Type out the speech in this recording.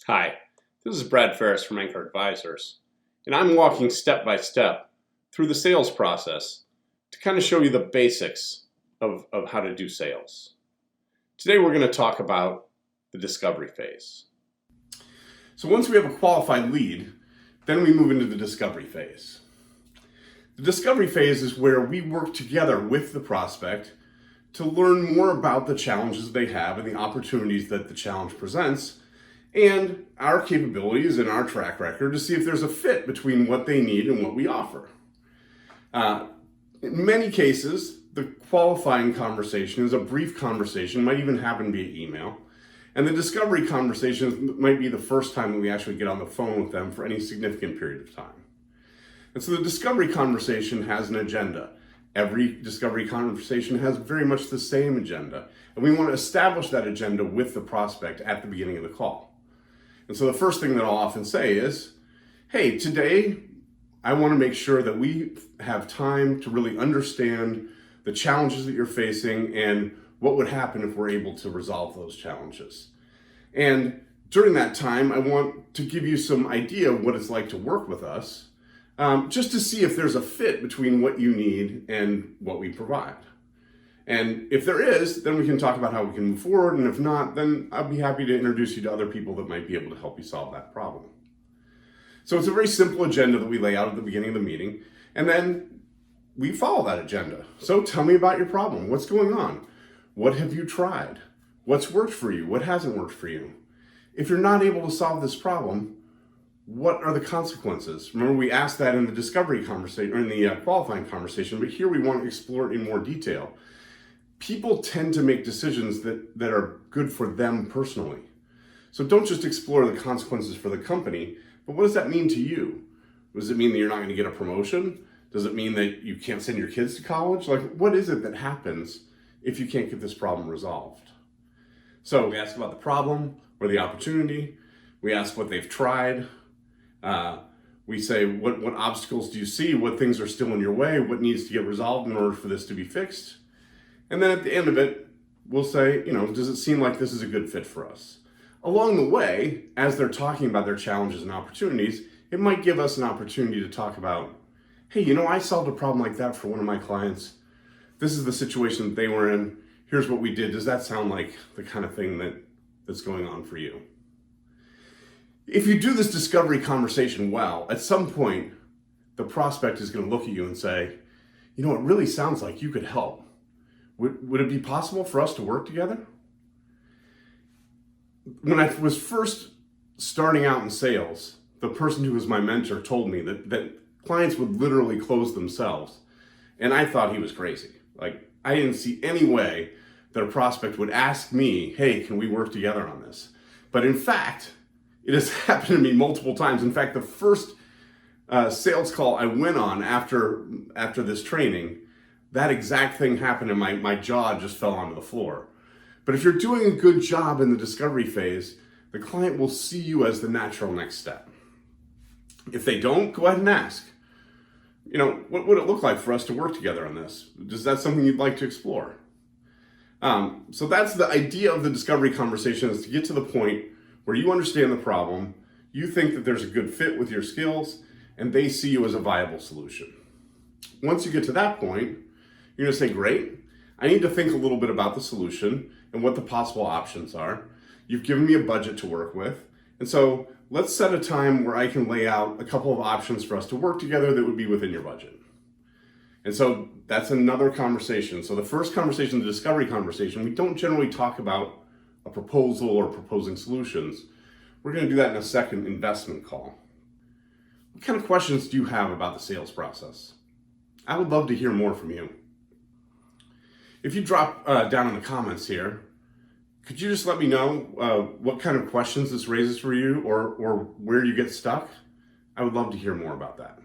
Hi, this is Brad Ferris from Anchor Advisors, and I'm walking step by step through the sales process to kind of show you the basics of how to do sales. Today we're going to talk about the discovery phase. So once we have a qualified lead, then we move into the discovery phase. The discovery phase is where we work together with the prospect to learn more about the challenges they have and the opportunities that the challenge presents, and our capabilities and our track record to see if there's a fit between what they need and what we offer. In many cases, the qualifying conversation is a brief conversation, might even happen via email. And the discovery conversation might be the first time that we actually get on the phone with them for any significant period of time. And so the discovery conversation has an agenda. Every discovery conversation has very much the same agenda. And we want to establish that agenda with the prospect at the beginning of the call. And so the first thing that I'll often say is, hey, today I want to make sure that we have time to really understand the challenges that you're facing and what would happen if we're able to resolve those challenges. And during that time, I want to give you some idea of what it's like to work with us, just to see if there's a fit between what you need and what we provide. And if there is, then we can talk about how we can move forward. And if not, then I'll be happy to introduce you to other people that might be able to help you solve that problem. So it's a very simple agenda that we lay out at the beginning of the meeting. And then we follow that agenda. So tell me about your problem. What's going on? What have you tried? What's worked for you? What hasn't worked for you? If you're not able to solve this problem, what are the consequences? Remember, we asked that in the discovery conversation, or in the qualifying conversation, but here we want to explore it in more detail. People tend to make decisions that are good for them personally. So don't just explore the consequences for the company, but what does that mean to you? Does it mean that you're not going to get a promotion? Does it mean that you can't send your kids to college? Like, what is it that happens if you can't get this problem resolved? So we ask about the problem or the opportunity. We ask what they've tried. We say, what obstacles do you see? What things are still in your way? What needs to get resolved in order for this to be fixed? And then at the end of it, we'll say, does it seem like this is a good fit for us? Along the way, as they're talking about their challenges and opportunities, it might give us an opportunity to talk about, hey, I solved a problem like that for one of my clients. This is the situation that they were in. Here's what we did. Does that sound like the kind of thing that's going on for you? If you do this discovery conversation well, at some point, the prospect is going to look at you and say, it really sounds like you could help. Would it be possible for us to work together? When I was first starting out in sales, the person who was my mentor told me that clients would literally close themselves. And I thought he was crazy. Like, I didn't see any way that a prospect would ask me, hey, can we work together on this? But in fact, it has happened to me multiple times. In fact, the first sales call I went on after this training, that exact thing happened and my jaw just fell onto the floor. But if you're doing a good job in the discovery phase, the client will see you as the natural next step. If they don't, go ahead and ask. What would it look like for us to work together on this? Is that something you'd like to explore? So that's the idea of the discovery conversation, is to get to the point where you understand the problem, you think that there's a good fit with your skills, and they see you as a viable solution. Once you get to that point, you're going to say, great, I need to think a little bit about the solution and what the possible options are. You've given me a budget to work with. And so let's set a time where I can lay out a couple of options for us to work together that would be within your budget. And so that's another conversation. So the first conversation, the discovery conversation, we don't generally talk about a proposal or proposing solutions. We're going to do that in a second investment call. What kind of questions do you have about the sales process? I would love to hear more from you. If you drop down in the comments here, could you just let me know what kind of questions this raises for you or where you get stuck? I would love to hear more about that.